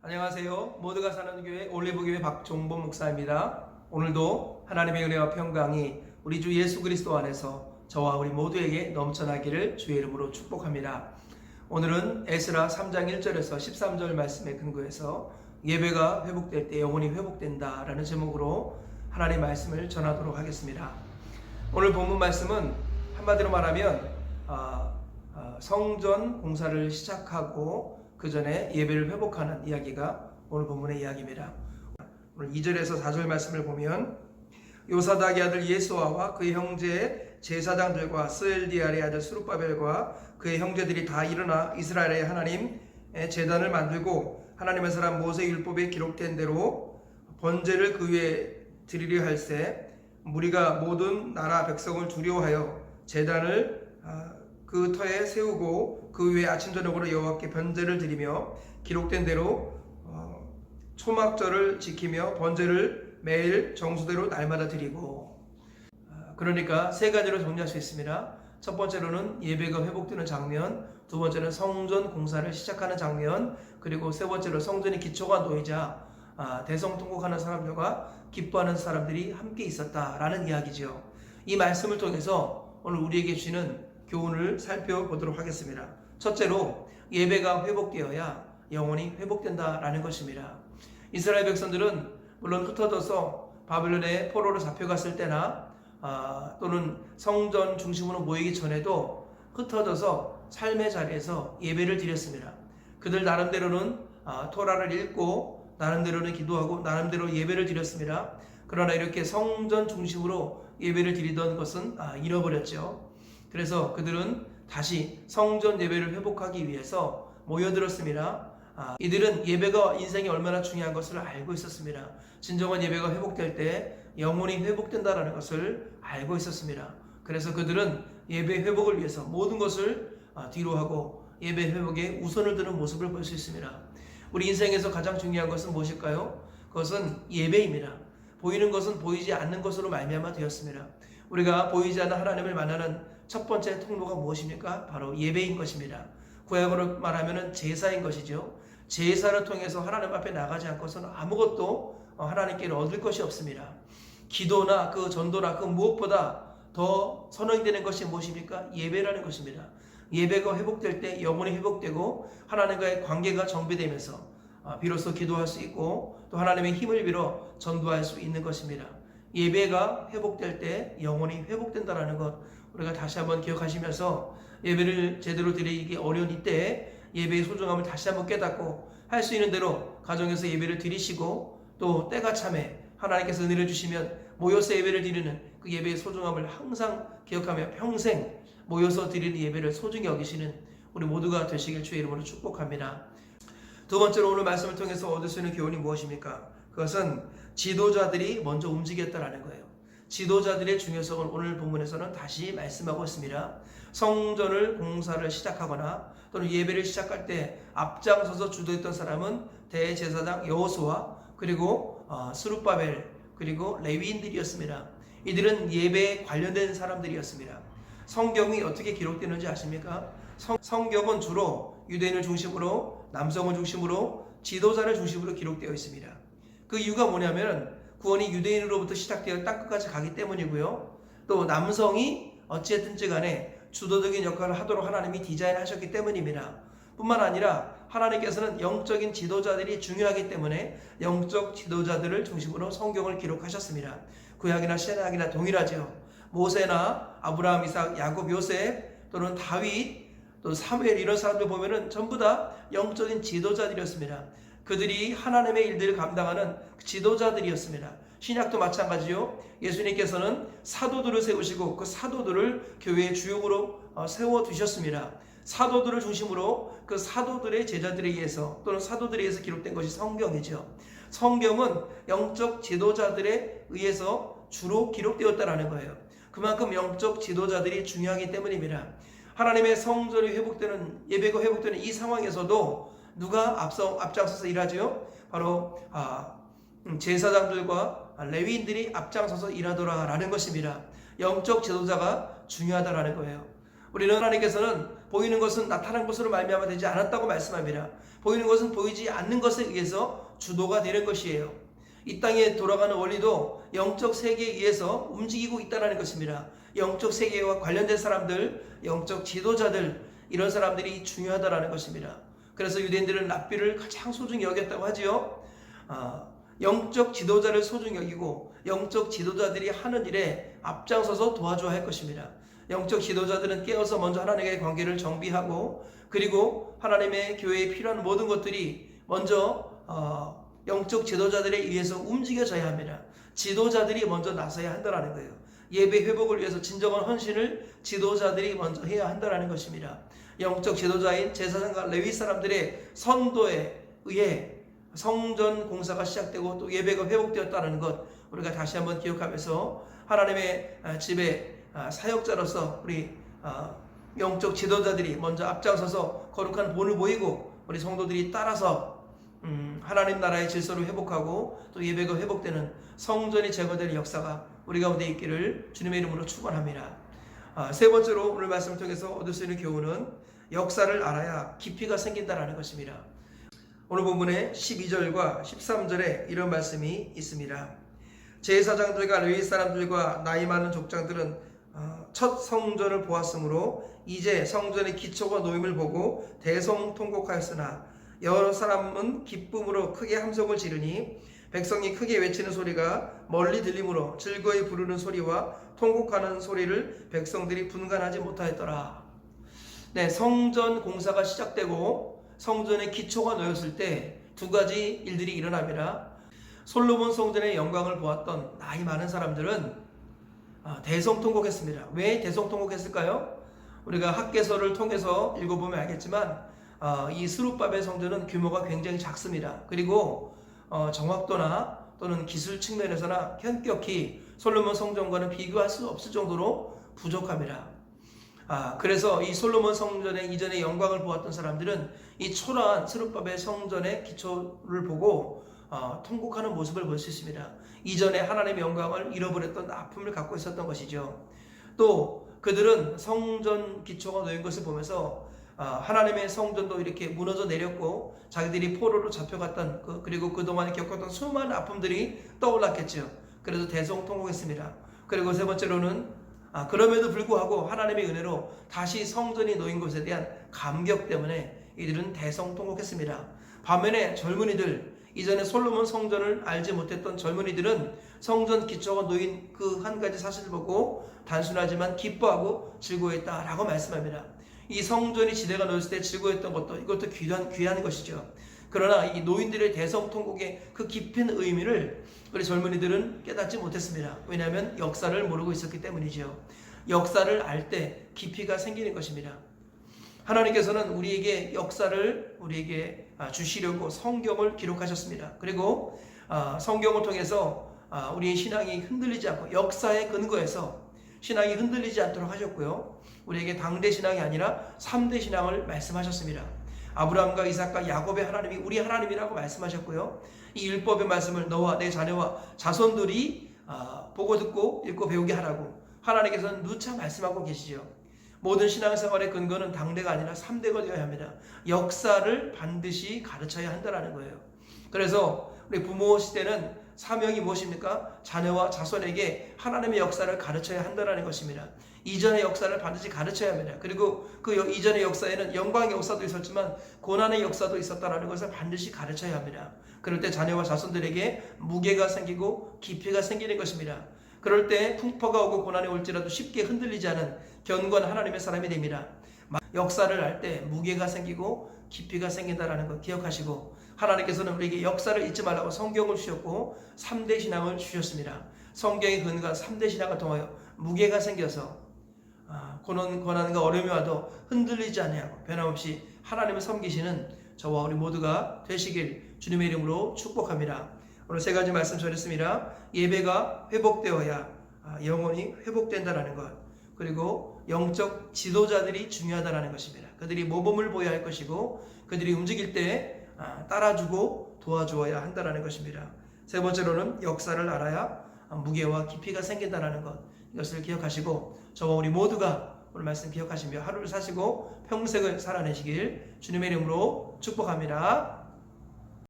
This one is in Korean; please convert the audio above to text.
안녕하세요. 모두가 사는 교회 올리브교회 박종범 목사입니다. 오늘도 하나님의 은혜와 평강이 우리 주 예수 그리스도 안에서 저와 우리 모두에게 넘쳐나기를 주의 이름으로 축복합니다. 오늘은 에스라 3장 1절에서 13절 말씀에 근거해서 예배가 회복될 때 영혼이 회복된다 라는 제목으로 하나님의 말씀을 전하도록 하겠습니다. 오늘 본문 말씀은 한마디로 말하면 성전 공사를 시작하고 그 전에 예배를 회복하는 이야기가 오늘 본문의 이야기입니다. 오늘 2절에서 4절 말씀을 보면 요사닥의 아들 예수아와 그의 형제 제사장들과 스엘디알의 아들 스룹바벨과 그의 형제들이 다 일어나 이스라엘의 하나님의 제단을 만들고 하나님의 사람 모세 율법에 기록된 대로 번제를 그 위에 드리려 할세 무리가 모든 나라 백성을 두려워하여 제단을 그 터에 세우고 그 위에 아침 저녁으로 여호와께 번제를 드리며 기록된 대로 초막절을 지키며 번제를 매일 정수대로 날마다 드리고. 그러니까 세 가지로 정리할 수 있습니다. 첫 번째로는 예배가 회복되는 장면, 두 번째는 성전 공사를 시작하는 장면, 그리고 세 번째로 성전의 기초가 놓이자 대성통곡하는 사람들과 기뻐하는 사람들이 함께 있었다라는 이야기죠. 이 말씀을 통해서 오늘 우리에게 주시는 교훈을 살펴보도록 하겠습니다. 첫째로 예배가 회복되어야 영혼이 회복된다라는 것입니다. 이스라엘 백성들은 물론 흩어져서 바벨론의 포로로 잡혀갔을 때나 또는 성전 중심으로 모이기 전에도 흩어져서 삶의 자리에서 예배를 드렸습니다. 그들 나름대로는 토라를 읽고 나름대로는 기도하고 나름대로 예배를 드렸습니다. 그러나 이렇게 성전 중심으로 예배를 드리던 것은 잃어버렸죠. 그래서 그들은 다시 성전 예배를 회복하기 위해서 모여들었습니다. 이들은 예배가 인생에 얼마나 중요한 것을 알고 있었습니다. 진정한 예배가 회복될 때 영혼이 회복된다는 것을 알고 있었습니다. 그래서 그들은 예배 회복을 위해서 모든 것을 뒤로 하고 예배 회복에 우선을 두는 모습을 볼 수 있습니다. 우리 인생에서 가장 중요한 것은 무엇일까요? 그것은 예배입니다. 보이는 것은 보이지 않는 것으로 말미암아 되었습니다. 우리가 보이지 않는 하나님을 만나는 첫 번째 통로가 무엇입니까? 바로 예배인 것입니다. 구약으로 말하면 제사인 것이죠. 제사를 통해서 하나님 앞에 나가지 않고서는 아무것도 하나님께는 얻을 것이 없습니다. 기도나 그 전도나 그 무엇보다 더 선언되는 것이 무엇입니까? 예배라는 것입니다. 예배가 회복될 때 영혼이 회복되고 하나님과의 관계가 정비되면서 비로소 기도할 수 있고 또 하나님의 힘을 빌어 전도할 수 있는 것입니다. 예배가 회복될 때 영혼이 회복된다는 것 우리가 다시 한번 기억하시면서 예배를 제대로 드리기 어려운 이때에 예배의 소중함을 다시 한번 깨닫고 할 수 있는 대로 가정에서 예배를 드리시고 또 때가 참에 하나님께서 은혜를 주시면 모여서 예배를 드리는 그 예배의 소중함을 항상 기억하며 평생 모여서 드리는 예배를 소중히 여기시는 우리 모두가 되시길 주의 이름으로 축복합니다. 두 번째로 오늘 말씀을 통해서 얻을 수 있는 교훈이 무엇입니까? 그것은 지도자들이 먼저 움직였다라는 거예요. 지도자들의 중요성을 오늘 본문에서는 다시 말씀하고 있습니다. 성전을 공사를 시작하거나 또는 예배를 시작할 때 앞장서서 주도했던 사람은 대제사장 여호수아 그리고 스룹바벨 그리고 레위인들이었습니다. 이들은 예배에 관련된 사람들이었습니다. 성경이 어떻게 기록되는지 아십니까? 성경은 주로 유대인을 중심으로 남성을 중심으로 지도자를 중심으로 기록되어 있습니다. 그 이유가 뭐냐면 구원이 유대인으로부터 시작되어 땅끝까지 가기 때문이고요. 또 남성이 어찌했든지 간에 주도적인 역할을 하도록 하나님이 디자인하셨기 때문입니다. 뿐만 아니라 하나님께서는 영적인 지도자들이 중요하기 때문에 영적 지도자들을 중심으로 성경을 기록하셨습니다. 구약이나 신약이나 동일하죠. 모세나 아브라함, 이삭, 야곱, 요셉 또는 다윗 또 사무엘 이런 사람들 보면은 전부 다 영적인 지도자들이었습니다. 그들이 하나님의 일들을 감당하는 지도자들이었습니다. 신약도 마찬가지요. 예수님께서는 사도들을 세우시고 그 사도들을 교회의 주역으로 세워두셨습니다. 사도들을 중심으로 그 사도들의 제자들에 의해서 또는 사도들에 의해서 기록된 것이 성경이죠. 성경은 영적 지도자들에 의해서 주로 기록되었다는 거예요. 그만큼 영적 지도자들이 중요하기 때문입니다. 하나님의 성전이 회복되는 예배가 회복되는 이 상황에서도 누가 앞장서서 일하죠? 바로 제사장들과 레위인들이 앞장서서 일하더라라는 것입니다. 영적 지도자가 중요하다라는 거예요. 우리는 하나님께서는 보이는 것은 나타난 것으로 말미암아 되지 않았다고 말씀합니다. 보이는 것은 보이지 않는 것에 의해서 주도가 되는 것이에요. 이 땅에 돌아가는 원리도 영적 세계에 의해서 움직이고 있다는 것입니다. 영적 세계와 관련된 사람들, 영적 지도자들, 이런 사람들이 중요하다는 것입니다. 그래서 유대인들은 랍비를 가장 소중히 여겼다고 하지요. 영적 지도자를 소중히 여기고 영적 지도자들이 하는 일에 앞장서서 도와줘야 할 것입니다. 영적 지도자들은 깨어서 먼저 하나님과의 관계를 정비하고, 그리고 하나님의 교회에 필요한 모든 것들이 먼저 영적 지도자들에 의해서 움직여져야 합니다. 지도자들이 먼저 나서야 한다는 거예요. 예배 회복을 위해서 진정한 헌신을 지도자들이 먼저 해야 한다는 것입니다. 영적 지도자인 제사장과 레위 사람들의 선도에 의해 성전 공사가 시작되고 또 예배가 회복되었다는 것, 우리가 다시 한번 기억하면서 하나님의 집에 사역자로서 우리 영적 지도자들이 먼저 앞장서서 거룩한 본을 보이고 우리 성도들이 따라서 하나님 나라의 질서를 회복하고 또 예배가 회복되는 성전이 제거될 역사가 우리 가운데 있기를 주님의 이름으로 축원합니다. 세 번째로 오늘 말씀을 통해서 얻을 수 있는 교훈은 역사를 알아야 깊이가 생긴다는 것입니다. 오늘 본문의 12절과 13절에 이런 말씀이 있습니다. 제사장들과 레위 사람들과 나이 많은 족장들은 첫 성전을 보았으므로 이제 성전의 기초가 놓임을 보고 대성통곡하였으나 여러 사람은 기쁨으로 크게 함성을 지르니 백성이 크게 외치는 소리가 멀리 들리므로 즐거이 부르는 소리와 통곡하는 소리를 백성들이 분간하지 못하였더라. 네, 성전 공사가 시작되고 성전의 기초가 놓였을 때 두 가지 일들이 일어납니다. 솔로몬 성전의 영광을 보았던 나이 많은 사람들은 대성통곡했습니다. 왜 대성통곡했을까요? 우리가 학개서를 통해서 읽어보면 알겠지만 이 스룹바벨 성전은 규모가 굉장히 작습니다. 그리고 정확도나 또는 기술 측면에서나 현격히 솔로몬 성전과는 비교할 수 없을 정도로 부족합니다. 그래서 이 솔로몬 성전의 이전의 영광을 보았던 사람들은 이 초라한 스룹바벨 성전의 기초를 보고 통곡하는 모습을 볼 수 있습니다. 이전에 하나님의 영광을 잃어버렸던 아픔을 갖고 있었던 것이죠. 또 그들은 성전 기초가 놓인 것을 보면서 하나님의 성전도 이렇게 무너져 내렸고 자기들이 포로로 잡혀갔던 그리고 그동안에 겪었던 수많은 아픔들이 떠올랐겠죠. 그래서 대성통곡했습니다. 그리고 세 번째로는 그럼에도 불구하고 하나님의 은혜로 다시 성전이 놓인 것에 대한 감격 때문에 이들은 대성통곡했습니다. 반면에 젊은이들, 이전에 솔로몬 성전을 알지 못했던 젊은이들은 성전 기초가 놓인 그 한 가지 사실을 보고 단순하지만 기뻐하고 즐거워했다라고 말씀합니다. 이 성전이 지대가 놓였을 때 즐거워했던 것도 이것도 귀한 것이죠. 그러나 이 노인들의 대성통곡의 그 깊은 의미를 우리 젊은이들은 깨닫지 못했습니다. 왜냐하면 역사를 모르고 있었기 때문이죠. 역사를 알 때 깊이가 생기는 것입니다. 하나님께서는 우리에게 역사를 우리에게 주시려고 성경을 기록하셨습니다. 그리고 성경을 통해서 우리의 신앙이 흔들리지 않고 역사의 근거에서 신앙이 흔들리지 않도록 하셨고요. 우리에게 당대 신앙이 아니라 3대 신앙을 말씀하셨습니다. 아브라함과 이삭과 야곱의 하나님이 우리 하나님이라고 말씀하셨고요. 이 율법의 말씀을 너와 내 자녀와 자손들이 보고 듣고 읽고 배우게 하라고 하나님께서는 누차 말씀하고 계시죠. 모든 신앙생활의 근거는 당대가 아니라 3대가 되어야 합니다. 역사를 반드시 가르쳐야 한다는 거예요. 그래서 우리 부모 시대는 사명이 무엇입니까? 자녀와 자손에게 하나님의 역사를 가르쳐야 한다는 것입니다. 이전의 역사를 반드시 가르쳐야 합니다. 그리고 그 이전의 역사에는 영광의 역사도 있었지만 고난의 역사도 있었다는 것을 반드시 가르쳐야 합니다. 그럴 때 자녀와 자손들에게 무게가 생기고 깊이가 생기는 것입니다. 그럴 때 풍파가 오고 고난이 올지라도 쉽게 흔들리지 않은 견고한 하나님의 사람이 됩니다. 역사를 알 때 무게가 생기고 깊이가 생긴다는 것 기억하시고, 하나님께서는 우리에게 역사를 잊지 말라고 성경을 주셨고 3대 신앙을 주셨습니다. 성경의 근거한 3대 신앙을 통하여 무게가 생겨서 고난과 어려움이 와도 흔들리지 아니하고 변함없이 하나님을 섬기시는 저와 우리 모두가 되시길 주님의 이름으로 축복합니다. 오늘 세 가지 말씀 전했습니다. 예배가 회복되어야 영혼이 회복된다는 것, 그리고 영적 지도자들이 중요하다는 것입니다. 그들이 모범을 보여야 할 것이고 그들이 움직일 때 따라주고 도와주어야 한다는 것입니다. 세 번째로는 역사를 알아야 무게와 깊이가 생긴다는 것, 이것을 기억하시고 저와 우리 모두가 오늘 말씀 기억하시며 하루를 사시고 평생을 살아내시길 주님의 이름으로 축복합니다.